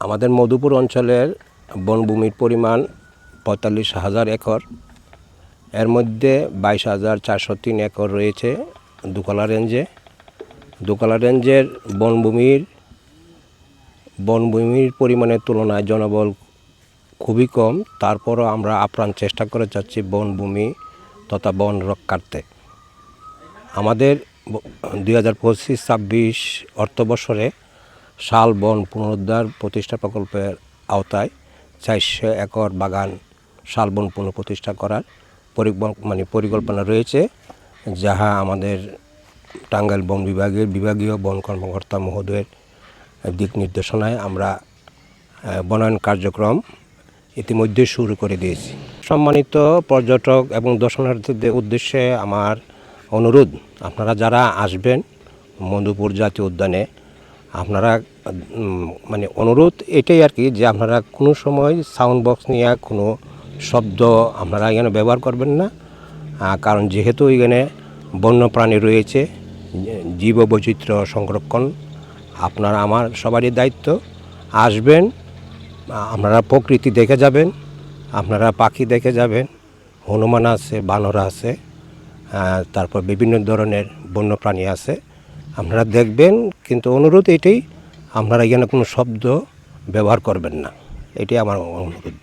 আমাদের মধুপুর অঞ্চলের বনভূমির পরিমাণ ৪৫,০০০ একর। এর মধ্যে ২২,৪০৩ একর রয়েছে দোকলা রেঞ্জে। দোকলা রেঞ্জের বনভূমির পরিমাণের তুলনায় জনবল খুবই কম। তারপরও আমরা আপ্রাণ চেষ্টা করে যাচ্ছি বনভূমি তথা বন রক্ষার্থে। আমাদের ২০২৫-২৬ অর্থবর্ষরে শাল বন পুনরুদ্ধার প্রতিষ্ঠা প্রকল্পের আওতায় ৪০০ একর বাগান শাল বন পুনঃপ্রতিষ্ঠা করার পরিকল্পনা রয়েছে, যাহা আমাদের টাঙ্গাইল বন বিভাগের বিভাগীয় বন কর্মকর্তা মহোদয়ের দিক নির্দেশনায় আমরা বনায়ন কার্যক্রম ইতিমধ্যে শুরু করে দিয়েছি। সম্মানিত পর্যটক এবং দর্শনার্থীদের উদ্দেশ্যে আমার অনুরোধ, আপনারা যারা আসবেন মধুপুর জাতীয় উদ্যানে, আপনারা অনুরোধ এটাই আর কি, যে আপনারা কোনো সময় সাউন্ড বক্স নিয়ে কোনো শব্দ আপনারা এখানে ব্যবহার করবেন না। কারণ যেহেতু এখানে বন্যপ্রাণী রয়েছে, জীববৈচিত্র্য সংরক্ষণ আপনারা আমার সবারই দায়িত্ব। আসবেন, আপনারা প্রকৃতি দেখে যাবেন, আপনারা পাখি দেখে যাবেন, হনুমান আছে, বানর আছে, তারপর বিভিন্ন ধরনের বন্যপ্রাণী আছে, আপনারা দেখবেন। কিন্তু অনুরোধ এটাই, আপনারা এখানে কোনো শব্দ ব্যবহার করবেন না, এটাই আমার অনুরোধ।